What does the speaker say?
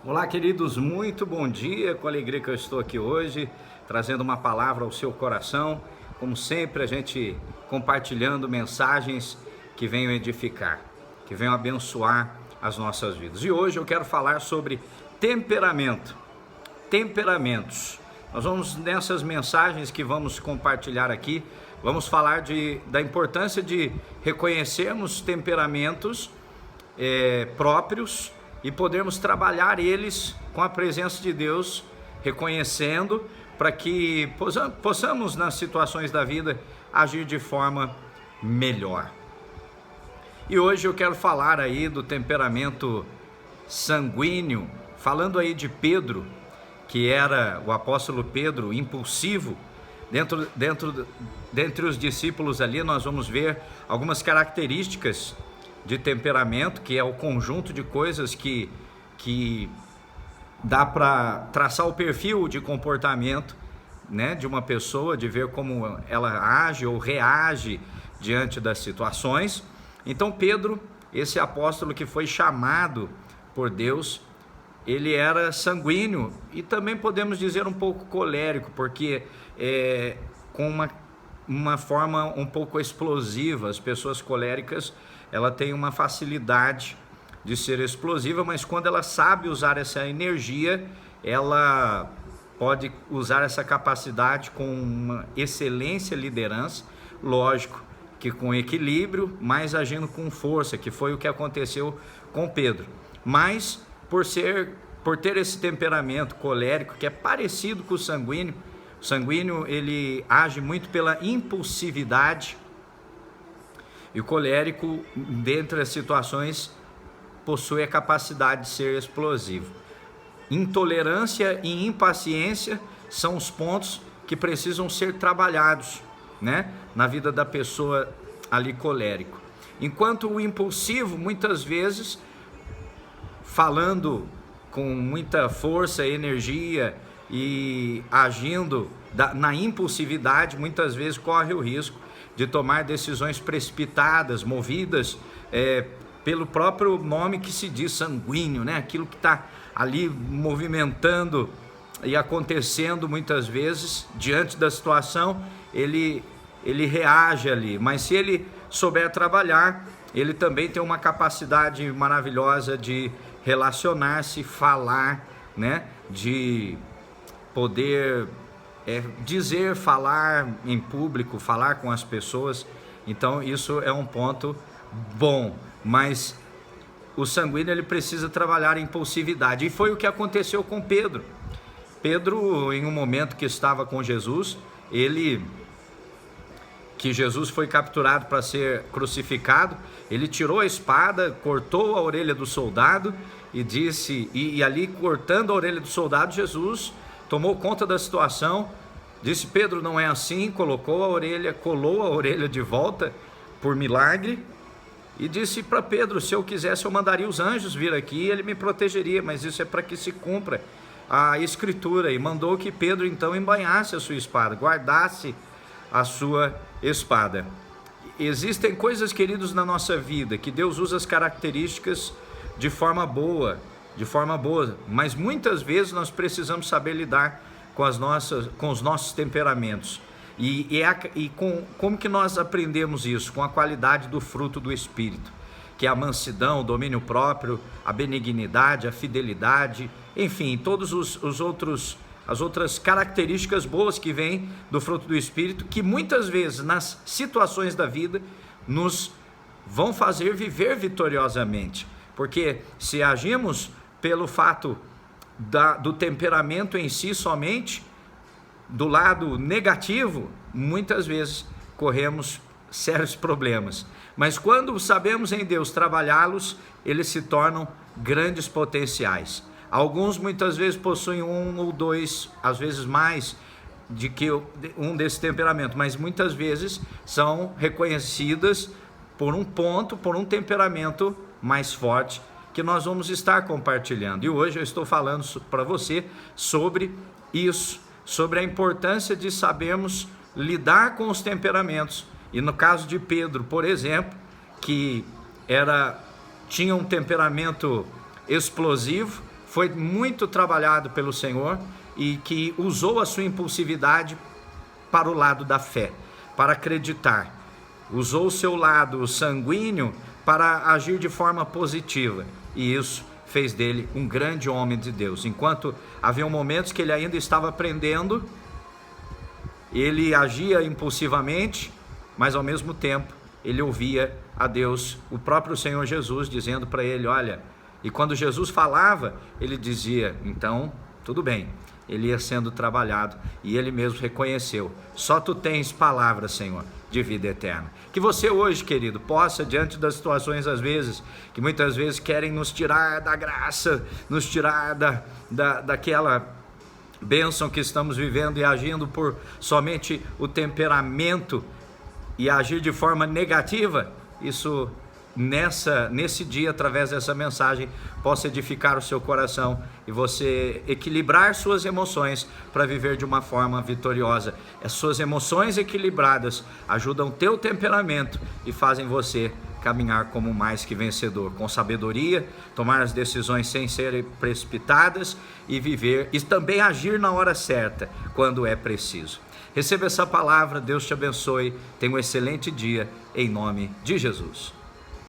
Olá, queridos, muito bom dia. Com alegria que eu estou aqui hoje, trazendo uma palavra ao seu coração. Como sempre, a gente compartilhando mensagens que venham edificar, que venham abençoar as nossas vidas. E hoje eu quero falar sobre temperamento, temperamentos. Nós vamos, nessas mensagens que vamos compartilhar aqui, vamos falar da importância de reconhecermos temperamentos próprios e podermos trabalhar eles com a presença de Deus, reconhecendo, para que possamos, nas situações da vida, agir de forma melhor. E hoje eu quero falar aí do temperamento sanguíneo, falando aí de Pedro, que era o apóstolo Pedro, impulsivo. Dentre os discípulos ali, nós vamos ver algumas características de temperamento, que é o conjunto de coisas que dá para traçar o perfil de comportamento, né, de uma pessoa, de ver como ela age ou reage diante das situações. Então Pedro, esse apóstolo que foi chamado por Deus, ele era sanguíneo e também podemos dizer um pouco colérico, porque com uma forma um pouco explosiva. As pessoas coléricas, ela tem uma facilidade de ser explosiva, mas quando ela sabe usar essa energia, ela pode usar essa capacidade com uma excelência liderança, lógico que com equilíbrio, mas agindo com força, que foi o que aconteceu com Pedro. Mas por ter esse temperamento colérico, que é parecido com o sanguíneo ele age muito pela impulsividade, e o colérico, dentre as situações, possui a capacidade de ser explosivo. Intolerância e impaciência são os pontos que precisam ser trabalhados, né, na vida da pessoa ali colérico. Enquanto o impulsivo, muitas vezes, falando com muita força, energia e agindo na impulsividade, muitas vezes corre o risco de tomar decisões precipitadas, movidas pelo próprio nome que se diz sanguíneo, né? Aquilo que está ali movimentando e acontecendo muitas vezes, diante da situação, ele reage ali. Mas se ele souber trabalhar, ele também tem uma capacidade maravilhosa de relacionar-se, falar, né? De poder dizer, falar em público, falar com as pessoas. Então isso é um ponto bom, mas o sanguíneo ele precisa trabalhar em impulsividade, e foi o que aconteceu com Pedro. Pedro, em um momento que estava com Jesus, que Jesus foi capturado para ser crucificado, ele tirou a espada, cortou a orelha do soldado e disse, e ali cortando a orelha do soldado, Jesus tomou conta da situação, disse: Pedro, não é assim, colou a orelha de volta por milagre, e disse para Pedro: se eu quisesse eu mandaria os anjos vir aqui e ele me protegeria, mas isso é para que se cumpra a escritura. E mandou que Pedro então embainhasse a sua espada, guardasse a sua espada. Existem coisas, queridos, na nossa vida que Deus usa as características de forma boa, mas muitas vezes nós precisamos saber lidar com os nossos temperamentos. Como que nós aprendemos isso? Com a qualidade do fruto do Espírito, que é a mansidão, o domínio próprio, a benignidade, a fidelidade, enfim, todos as outras características boas que vêm do fruto do Espírito, que muitas vezes nas situações da vida nos vão fazer viver vitoriosamente, porque se agimos pelo fato do temperamento em si somente, do lado negativo, muitas vezes corremos sérios problemas, mas quando sabemos em Deus trabalhá-los, eles se tornam grandes potenciais. Alguns muitas vezes possuem um ou dois, às vezes mais de que um desse temperamento, mas muitas vezes são reconhecidas por um temperamento mais forte, que nós vamos estar compartilhando. E hoje eu estou falando para você sobre isso, sobre a importância de sabermos lidar com os temperamentos. E no caso de Pedro, por exemplo, que tinha um temperamento explosivo, foi muito trabalhado pelo Senhor e que usou a sua impulsividade para o lado da fé, para acreditar. Usou o seu lado sanguíneo para agir de forma positiva, e isso fez dele um grande homem de Deus. Enquanto havia momentos que ele ainda estava aprendendo, ele agia impulsivamente, mas ao mesmo tempo ele ouvia a Deus, o próprio Senhor Jesus, dizendo para ele, olha, e quando Jesus falava, ele dizia, então, tudo bem. Ele ia sendo trabalhado e ele mesmo reconheceu, só tu tens palavra, Senhor, de vida eterna. Que você hoje, querido, possa, diante das situações às vezes, que muitas vezes querem nos tirar da graça, nos tirar daquela bênção que estamos vivendo e agindo por somente o temperamento e agir de forma negativa, isso nesse dia, através dessa mensagem, possa edificar o seu coração e você equilibrar suas emoções para viver de uma forma vitoriosa. As suas emoções equilibradas ajudam teu temperamento e fazem você caminhar como mais que vencedor, com sabedoria, tomar as decisões sem serem precipitadas e viver e também agir na hora certa, quando é preciso. Receba essa palavra, Deus te abençoe, tenha um excelente dia, em nome de Jesus.